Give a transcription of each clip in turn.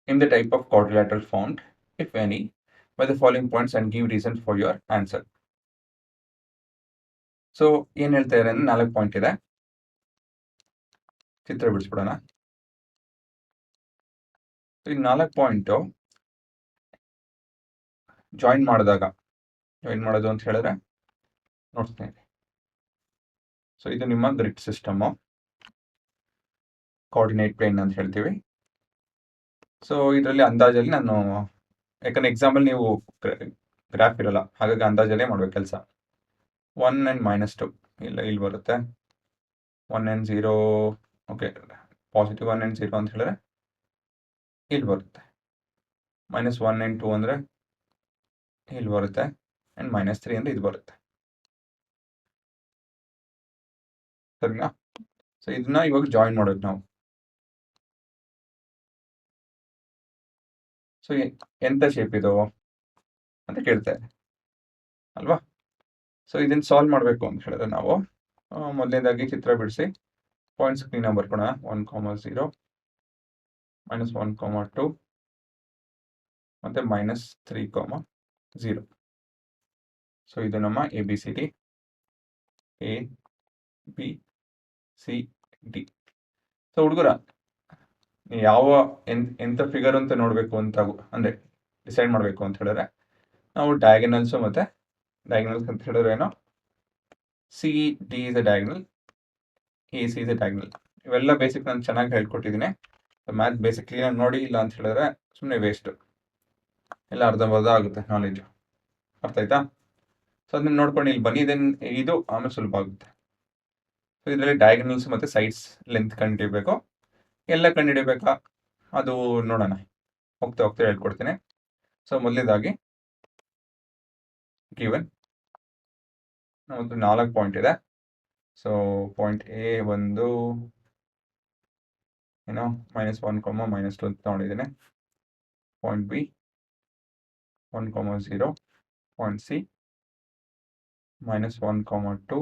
in the type of quadrilateral formed, if any, by the following points and give reason for your answer. So ಏನ್ ಹೇಳ್ತಾ ಇದ್ದಾರೆ ಅಂದ್ರೆ 4 point ಇದೆ. ಚಿತ್ರ ಬಿಡಿಸ್ಬಿಡೋಣ. ಈ 4 point join ಮಾಡೋದು ಅಂತ ಹೇಳಿದ್ರೆ ನೋಡ್ತೀನಿ. ಸೊ ಇದು ನಿಮ್ಮ ಗ್ರಿಡ್ ಸಿಸ್ಟಮ್, ಕೋಆರ್ಡಿನೇಟ್ ಪ್ಲೇನ್ ಅಂತ ಹೇಳ್ತೀವಿ. ಸೊ ಇದರಲ್ಲಿ ಅಂದಾಜಲ್ಲಿ ನಾನು, ಯಾಕಂದ್ರೆ ಎಕ್ಸಾಂಪಲ್ ನೀವು ಗ್ರಾಫ್ ಇರಲ್ಲ, ಹಾಗಾಗಿ ಅಂದಾಜಲ್ಲೇ ಮಾಡ್ಬೇಕು ಕೆಲಸ. 1 and -2 ಇಲ್ಲಿ ಬರುತ್ತೆ. 1 and 0, ಓಕೆ, ಪಾಸಿಟಿವ್ 1 and 0 ಅಂತ ಹೇಳಿದ್ರೆ ಇಲ್ಲಿ ಬರುತ್ತೆ. -1 and 2 ಅಂದರೆ ಇಲ್ಲಿ ಬರುತ್ತೆ. ಆ್ಯಂಡ್ -3 ಅಂದರೆ ಇದು ಬರುತ್ತೆ. ಸರಿನಾ? ಸೊ ಇದನ್ನ ಇವಾಗ ಜಾಯಿನ್ ಮಾಡೋದು ನಾವು. ಸೊ ಎಂಥ ಶೇಪ್ ಇದು ಅಂತ ಕೇಳ್ತಾರೆ ಅಲ್ವಾ? ಸೊ ಇದನ್ನ ಸಾಲ್ವ್ ಮಾಡಬೇಕು ಅಂತ ಹೇಳಿದ್ರೆ ನಾವು ಮೊದಲನೇದಾಗಿ ಚಿತ್ರ ಬಿಡಿಸಿ ಪಾಯಿಂಟ್ಸ್ ಕ್ಲೀನಾಗಿ ಬರ್ಕೊಳ್ಳೋಣ. 1, 0, -1, 2 ಮತ್ತು -3, 0. ಸೊ ಇದು ನಮ್ಮ ABCD, ABCD. ಸೊ ಹುಡುಗರ ಯಾವ ಎಂಥ ಫಿಗರ್ ಅಂತ ನೋಡಬೇಕು ಅಂತ ಅಂದರೆ ಡಿಸೈಡ್ ಮಾಡಬೇಕು ಅಂತ ಹೇಳಿದ್ರೆ ನಾವು ಡಯಾಗನಲ್ಸು ಮತ್ತು ಡಯಾಗನಲ್ಸ್ ಅಂತ ಹೇಳಿದ್ರೆ ಏನೋ CD is a diagonal, AC is a diagonal. ಇವೆಲ್ಲ ಬೇಸಿಕ್ ನಾನು ಚೆನ್ನಾಗಿ ಹೇಳ್ಕೊಟ್ಟಿದ್ದೀನಿ. ಮ್ಯಾಥ್ ಬೇಸಿಕ್ ಕ್ಲೀನಾಗಿ ನೋಡಿ, ಇಲ್ಲ ಅಂತ ಹೇಳಿದ್ರೆ ಸುಮ್ಮನೆ ವೇಸ್ಟು, ಎಲ್ಲ ಅರ್ಧಂಬರ್ಧ ಆಗುತ್ತೆ ನಾಲೆಜು. ಅರ್ಥ ಆಯ್ತಾ? ಸೊ ಅದನ್ನ ನೋಡ್ಕೊಂಡು ಇಲ್ಲಿ ಬನ್ನಿ, ಇದು ಆಮೇಲೆ ಸುಲಭ ಆಗುತ್ತೆ. ಸೊ ಇದರಲ್ಲಿ ಡಯಾಗನಲ್ಸ್ ಮತ್ತು ಸೈಡ್ಸ್ ಲೆಂತ್ ಕಂಡುಹಿಡಿಯಬೇಕು. ಎಲ್ಲ ಕಂಡುಹಿಡಿಬೇಕಾ ಅದು ನೋಡೋಣ, ಹೋಗ್ತಾ ಹೇಳ್ಕೊಡ್ತೀನಿ. ಸೊ ಮೊದಲನೇದಾಗಿ ಗಿವನ್ ನಮ್ಮದು 4 ಪಾಯಿಂಟ್ ಇದೆ. ಸೊ ಪಾಯಿಂಟ್ A ಒಂದು ಏನೋ -1, -2 ಅಂತ ನೋಡಿದ್ದೀನಿ. Point B 1, 0. Point C -1, 2.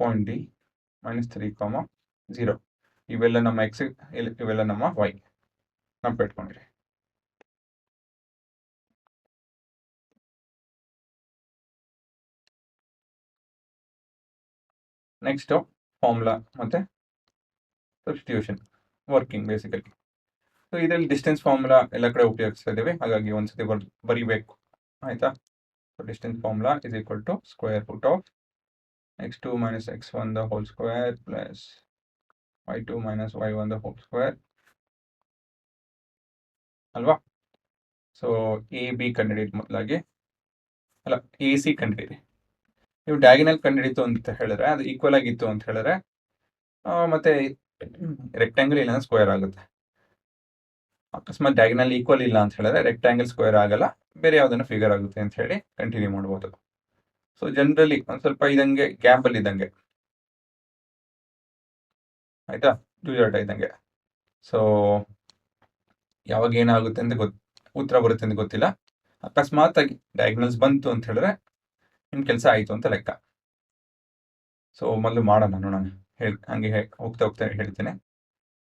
Point D -3, 0. ಇವೆಲ್ಲ ನಮ್ಮ ಎಕ್ಸ್, ಇವೆಲ್ಲ ನಮ್ಮ ವೈ. ನೆನಪಿಟ್ಕೊಂಡಿರಿ. ನೆಕ್ಸ್ಟು ಫಾರ್ಮುಲಾ ಮತ್ತು ಸಬ್ಸ್ಟಿಟ್ಯೂಷನ್ ವರ್ಕಿಂಗ್ ಬೇಸಿಕಲಿ. ಸೊ ಇದರಲ್ಲಿ ಡಿಸ್ಟೆನ್ಸ್ ಫಾರ್ಮುಲಾ ಎಲ್ಲ ಕಡೆ ಉಪಯೋಗಿಸ್ತಾ ಇದ್ದೀವಿ, ಹಾಗಾಗಿ ಒಂದ್ಸತಿ ಬರಿಬೇಕು, ಆಯಿತಾ? So distance formula is equal to square root of x2 - x1 the whole square plus y2 - y1 the whole square ಅಲ್ವಾ? ಸೊ AB ಕಂಡುಹಿಡಿದು ಮೊದಲಾಗಿ, ಅಲ್ಲ AC ಕಂಡುಹಿಡಿರಿ. ನೀವು ಡಯಾಗನಲ್ ಕಂಡುಹಿಡಿತು ಅಂತ ಹೇಳಿದ್ರೆ ಅದು ಈಕ್ವಲ್ ಆಗಿತ್ತು ಅಂತ ಹೇಳಿದ್ರೆ ಮತ್ತೆ ರೆಕ್ಟ್ಯಾಂಗಲ್ ಇಲ್ಲ ಅಂದ್ರೆ ಸ್ಕ್ವೇರ್ ಆಗುತ್ತೆ. ಅಕಸ್ಮಾತ್ ಡಯಾಗನಲ್ ಈಕ್ವಲ್ ಇಲ್ಲ ಅಂತ ಹೇಳಿದ್ರೆ ರೆಕ್ಟ್ಯಾಂಗಲ್ ಸ್ಕ್ವೇರ್ ಆಗಲ್ಲ, ಬೇರೆ ಯಾವುದನ್ನ ಫಿಗರ್ ಆಗುತ್ತೆ ಅಂತ ಹೇಳಿ ಕಂಟಿನ್ಯೂ ಮಾಡ್ಬೋದು. ಸೊ ಜನರಲಿ ಒಂದು ಸ್ವಲ್ಪ ಇದಂಗೆ ಗ್ಯಾಪಲ್ಲಿ ಇದ್ದಂಗೆ, ಆಯ್ತಾ, ಜೂಜಾಟ ಇದ್ದಂಗೆ. ಸೊ ಯಾವಾಗ ಏನಾಗುತ್ತೆ ಅಂತ ಉತ್ತರ ಬರುತ್ತೆ ಅಂತ ಗೊತ್ತಿಲ್ಲ. ಅಕಸ್ಮಾತ್ ಆಗಿ ಡಯಾಗನಲ್ಸ್ ಬಂತು ಅಂತ ಹೇಳಿದ್ರೆ ನಿಮ್ಮ ಕೆಲಸ ಆಯಿತು ಅಂತ ಲೆಕ್ಕ. ಸೊ ಮೊದಲು ಮಾಡೋಣ, ನೋಡೋಣ. ಹಂಗೆ ಹೋಗ್ತಾ ಹೇಳ್ತೇನೆ.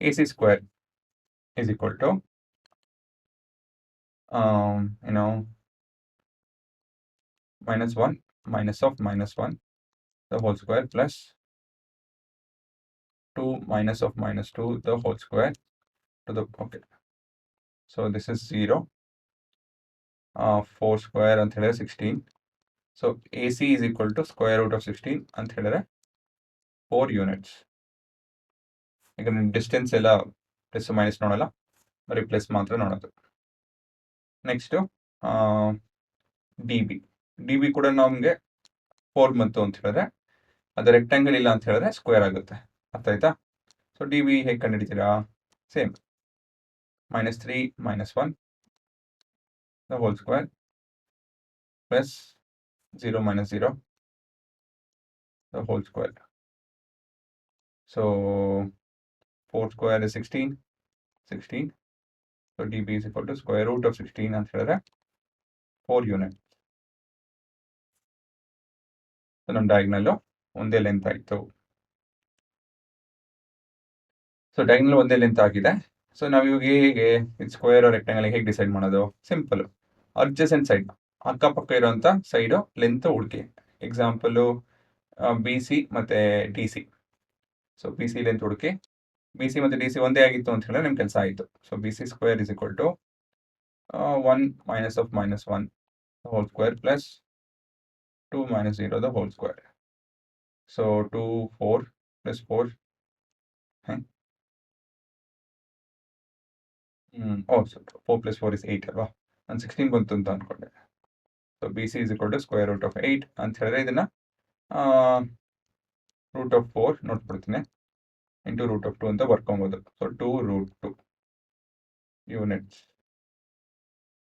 AC square is equal to -1 minus of -1 the whole square plus 2 minus of -2 the whole square to the, okay, so this is 0. 4 square ಅಂತ ಹೇಳಿದ್ರೆ 16. So AC is equal to square root of 16 ಅಂತ ಹೇಳಿದ್ರೆ 4 units. ಈಗ distance ಎಲ್ಲ plus minus ನೋಡಲ್ಲ, ಬರೀ plus ಮಾತ್ರ ನೋಡೋದು. ನೆಕ್ಸ್ಟು ಡಿ ಬಿ ಕೂಡ ನಮಗೆ 4 ಬಂತು ಅಂತ ಹೇಳಿದ್ರೆ ಅದು ರೆಕ್ಟ್ಯಾಂಗಲ್ ಇಲ್ಲ ಅಂತ ಹೇಳಿದ್ರೆ ಸ್ಕ್ವೇರ್ ಆಗುತ್ತೆ. ಅರ್ಥ ಆಯ್ತಾ? ಸೊ DB ಹೇಗೆ ಕಂಡುಹಿಡಿತೀರಾ? Same -3 -1 the whole square plus 0 - 0 the whole square. So 4 square is 16. So DB is equal to square root of 16 ಅಂತ ಹೇಳಿದ್ರೆ 4 units. ಸೊ ನಮ್ಮ ಡಯಾಗ್ನಲ್ಲು ಒಂದೇ ಲೆಂತ್ ಆಯಿತು. ಸೊ ಡಯಾಗ್ನಲ್ ಒಂದೇ ಲೆಂತ್ ಆಗಿದೆ. ಸೊ ನಾವು ಇವಾಗ ಹೇಗೆ ಸ್ಕ್ವೇರ್ ರೆಕ್ಟಾಂಗಲ್ ಹೇಗೆ ಡಿಸೈಡ್ ಮಾಡೋದು? ಸಿಂಪಲ್. ಅಡ್ಜಸೆಂಟ್ ಸೈಡ್, ಅಕ್ಕಪಕ್ಕ ಇರೋಂಥ ಸೈಡು ಲೆಂತ್ ಹುಡುಕಿ. ಎಕ್ಸಾಂಪಲು ಬಿ ಸಿ ಮತ್ತು D C. So B C length ಹುಡುಕಿ. ಬಿ ಸಿ ಮತ್ತು ಡಿ ಸಿ ಒಂದೇ ಆಗಿತ್ತು ಅಂತ ಹೇಳಿದ್ರೆ ನಿಮ್ಮ ಕೆಲಸ ಆಯಿತು. So B C square is equal to 1 minus of minus 1 whole square plus 2 minus 0 the whole square. So 2, 4 plus 4. Oh, so 4 plus 4 is 8 ಅಲ್ವಾ? ನಾನು 16 ಬಂತು ಅಂತ ಅಂದ್ಕೊಂಡೆ. So B C is equal to square root of 8 ಅಂತ ಹೇಳಿದ್ರೆ ಇದನ್ನು root of 4 ನೋಡ್ಬಿಡ್ತೀನಿ into root of 2 ಅಂತ ಬರ್ಕೊಬೋದು. So 2 root 2 units.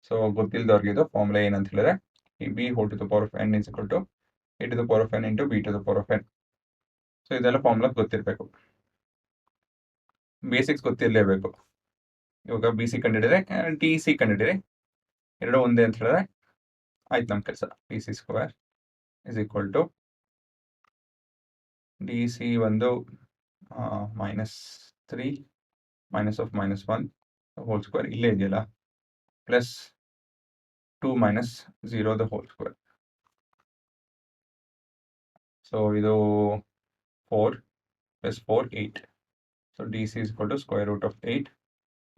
ಸೊ ಗೊತ್ತಿಲ್ಲದವ್ರಿಗೆ ಇದು ಫಾರ್ಮುಲಾ ಏನಂತ ಹೇಳಿದ್ರೆ ಈ B whole to the power of n is equal to A to the power of n into B to the power of n. So ಇದೆಲ್ಲ formula ಗೊತ್ತಿರಬೇಕು, basics ಗೊತ್ತಿರಲೇಬೇಕು. ಇವಾಗ B C ಕಂಡಿಡಿದ್ರೆ ಡಿ ಸಿ ಕಂಡಿಡಿರಿ, ಎರಡು ಒಂದೇ ಅಂತ ಹೇಳಿದ್ರೆ ಆಯ್ತು ನಮ್ಮ ಕೆಲಸ. B C square is equal to D C ಒಂದು -3 ಮೈನಸ್ ಆಫ್ -1 ಹೋಲ್ ಸ್ಕ್ವೇರ್ ಇಲ್ಲೇ ಇದೆಯಲ್ಲ, plus 2 minus 0 the whole square. So ಇದು 4 plus 4 8. So D C is equal to square root of 8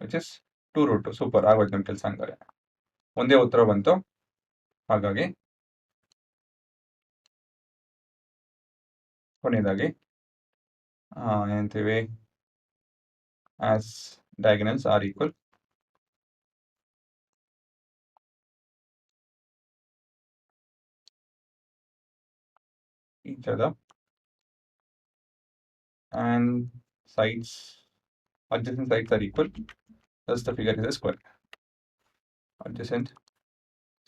which is 2 root 2. Super ಆಗೋಯ್ತು ನಮ್ಮ ಕೆಲಸ. ಹಂಗಾರೆ ಒಂದೇ ಉತ್ತರ ಬಂತು. ಹಾಗಾಗಿ ಕೊನೆಯದಾಗಿ ಏನಂತೀವಿ, as diagonals are equal each other and sides, adjacent sides are equal, thus the figure is a square. Adjacent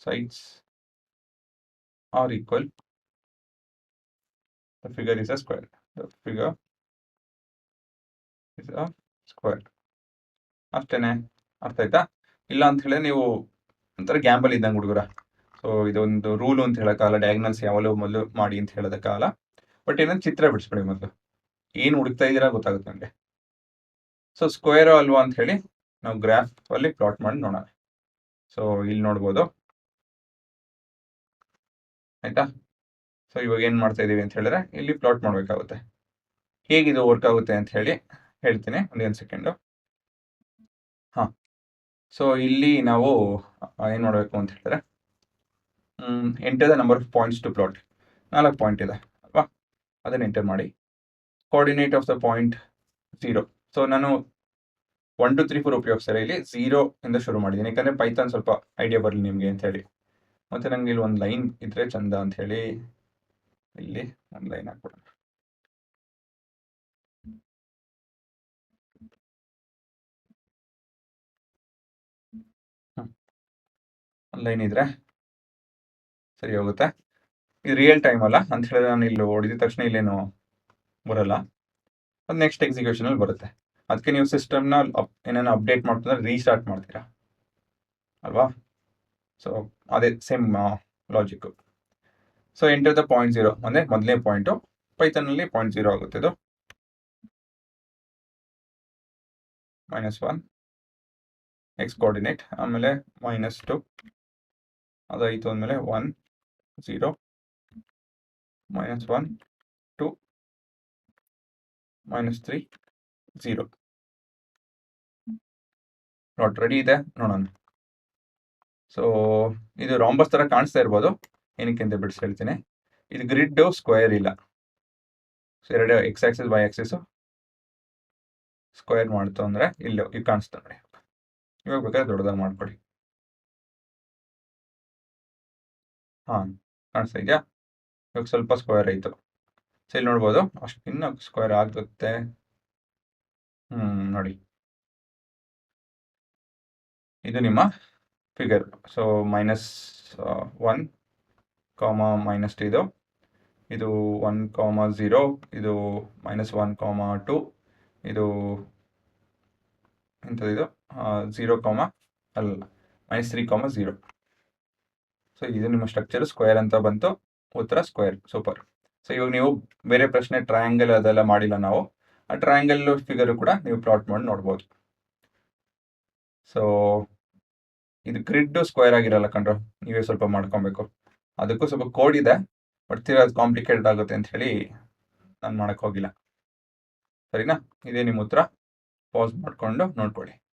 sides are equal, the figure is a square. The figure is a square. ಅಷ್ಟೇನೆ, ಅರ್ಥ ಆಯ್ತಾ? ಇಲ್ಲ ಅಂತ ಹೇಳಿ ನೀವು ಒಂಥರ gamble ಇದ್ದಂಗೆ ಹುಡುಗರ. ಸೊ ಇದೊಂದು ರೂಲು ಅಂತ ಹೇಳೋಕ್ಕಾಗಲ್ಲ, ಡಯಾಗ್ನಲ್ಸ್ ಯಾವಾಗಲೂ ಮೊದಲು ಮಾಡಿ ಅಂತ ಹೇಳೋದಕ್ಕಾಗಲ್ಲ. ಬಟ್ ಏನಂದ್ರೆ ಚಿತ್ರ ಬಿಡಿಸ್ಬಿಡಿ ಮೊದಲು, ಏನು ಹುಡುಕ್ತಾ ಇದ್ದೀರಾ ಗೊತ್ತಾಗುತ್ತೆ ನನಗೆ. ಸೊ ಸ್ಕ್ವೇರ್ ಅಲ್ವಾ ಅಂತ ಹೇಳಿ ನಾವು ಗ್ರಾಫ್ ಅಲ್ಲಿ ಪ್ಲಾಟ್ ಮಾಡಿ ನೋಡೋಣ. ಸೊ ಇಲ್ಲಿ ನೋಡ್ಬೋದು ಆಯ್ತಾ. ಸೊ ಇವಾಗ ಏನು ಮಾಡ್ತಾ ಇದೀವಿ ಅಂತ ಹೇಳಿದ್ರೆ ಇಲ್ಲಿ ಪ್ಲಾಟ್ ಮಾಡಬೇಕಾಗುತ್ತೆ. ಹೇಗಿದು ವರ್ಕ್ ಆಗುತ್ತೆ ಅಂತ ಹೇಳಿ ಹೇಳ್ತೀನಿ, ಒಂದೊಂದು ಸೆಕೆಂಡು. ಹಾಂ, ಸೊ ಇಲ್ಲಿ ನಾವು ಏನು ಮಾಡಬೇಕು ಅಂತ ಹೇಳಿದ್ರೆ enter the number of points to plot. 4 point ಇದೆ ಅಲ್ವಾ, ಅದನ್ನು ಎಂಟರ್ ಮಾಡಿ. Coordinate of the point 0. So ನಾನು 1 2 3 4 ಉಪಯೋಗಿಸ್ತಾರೆ, ಇಲ್ಲಿ 0 ಇಂದ ಶುರು ಮಾಡಿದ್ದೀನಿ, ಯಾಕಂದರೆ ಪೈಥಾನ್ ಸ್ವಲ್ಪ ಐಡಿಯಾ ಬರಲಿ ನಿಮಗೆ ಅಂತ ಹೇಳಿ. ಮತ್ತು ನನಗೆ ಇಲ್ಲಿ ಒಂದು ಲೈನ್ ಇದ್ದರೆ ಚಂದ ಅಂತ ಹೇಳಿ ಇಲ್ಲಿ ಒಂದು ಲೈನ್ ಹಾಕ್ಬಿಡೋಣ. ಒಂದು ಲೈನ್ ಇದ್ರೆ ಸರಿ ಹೋಗುತ್ತೆ. ಇದು ರಿಯಲ್ ಟೈಮ್ ಅಲ್ಲ ಅಂತ ಹೇಳಿದ್ರೆ ನಾನು ಇಲ್ಲಿ ಹೊಡೆದ ತಕ್ಷಣ ಇಲ್ಲೇನು ಬರಲ್ಲ, ಅದು ನೆಕ್ಸ್ಟ್ ಎಕ್ಸಿಕ್ಯೂಷನಲ್ಲಿ ಬರುತ್ತೆ. ಅದಕ್ಕೆ ನೀವು ಸಿಸ್ಟಮ್ನ ಏನೇನು ಅಪ್ಡೇಟ್ ಮಾಡ್ಕೊಂಡ್ರೆ ರೀಸ್ಟಾರ್ಟ್ ಮಾಡ್ತೀರಾ ಅಲ್ವಾ. ಸೊ ಅದೇ same logic. So enter the point 0 ಅಂದರೆ ಮೊದಲನೇ ಪಾಯಿಂಟು, ಪೈಥಾನಲ್ಲಿ ಪಾಯಿಂಟ್ 0 ಆಗುತ್ತೆ. ಇದು -1 ಎಕ್ಸ್ ಕೋಆರ್ಡಿನೇಟ್, ಆಮೇಲೆ -2 ಅದಾಯಿತು, ಅಂದಮೇಲೆ 1 0 -1 2 -3 0. ನಾಟ್ ರೆಡಿ ಇದೆ, ನೋಡೋಣ. ಸೊ ಇದು ರಾಂಬಸ್ ಥರ ಕಾಣಿಸ್ತಾ ಇರ್ಬೋದು, ಏನಕ್ಕೆ ಅಂತ ಬಿಡಿಸಿ ಹೇಳ್ತೀನಿ. ಇದು ಗ್ರಿಡ್ಡು ಸ್ಕ್ವೇರ್ ಇಲ್ಲ. ಸೊ ಎರಡು x axis y axis square ಮಾಡ್ತು ಅಂದರೆ ಇಲ್ಲ ಈಗ ಕಾಣಿಸ್ತಾ ನೋಡಿ. ಇವಾಗ ಬೇಕಾದ್ರೆ ದೊಡ್ಡದಾಗಿ ಮಾಡ್ಕೊಳ್ಳಿ. ಹಾಂ, ಕಾಣಿಸ್ತಾ ಇದೆಯಾ? ಇವಾಗ ಸ್ವಲ್ಪ ಸ್ಕ್ವೇರ್ ಆಯಿತು. ಸೊ ಇಲ್ಲಿ ನೋಡ್ಬೋದು, ಅಷ್ಟು ಇನ್ನೂ ಸ್ಕ್ವೇರ್ ಆಗುತ್ತೆ. ನೋಡಿ, ಇದು ನಿಮ್ಮ ಫಿಗರ್. ಸೊ -1 -2 ಇದು 1 0, ಇದು -1 2, ಇದು ಎಂಥದ್ದು 0 ಅಲ್ಲ -3 0. ಸೊ ಇದು ನಿಮ್ಮ ಸ್ಟ್ರಕ್ಚರ್ ಸ್ಕ್ವೇರ್ ಅಂತ ಬಂತು, ಉತ್ತರ ಸ್ಕ್ವೇರ್. ಸೂಪರ್. ಸೊ ಇವಾಗ ನೀವು ಬೇರೆ ಪ್ರಶ್ನೆ ಟ್ರಯಾಂಗಲ್ ಅದೆಲ್ಲ ಮಾಡಿಲ್ಲ ನಾವು, ಆ ಟ್ರಯಾಂಗಲ್ ಫಿಗರು ಕೂಡ ನೀವು ಪ್ಲಾಟ್ ಮಾಡಿ ನೋಡ್ಬೋದು. ಸೊ ಇದು ಗ್ರಿಡ್ ಸ್ಕ್ವೇರ್ ಆಗಿರಲ್ಲ ಕಣ್ರು, ನೀವೇ ಸ್ವಲ್ಪ ಮಾಡ್ಕೊಬೇಕು. ಅದಕ್ಕೂ ಸ್ವಲ್ಪ ಕೋಡ್ ಇದೆ, ಬಟ್ ತೀರಾ ಅದು ಕಾಂಪ್ಲಿಕೇಟೆಡ್ ಆಗುತ್ತೆ ಅಂತ ಹೇಳಿ ನಾನು ಮಾಡಕ್ ಹೋಗಿಲ್ಲ. ಸರಿನಾ? ಇದೇ ನಿಮ್ಮ ಉತ್ತರ. ಪಾಸ್ ಮಾಡ್ಕೊಂಡು ನೋಡ್ಕೊಳ್ಳಿ.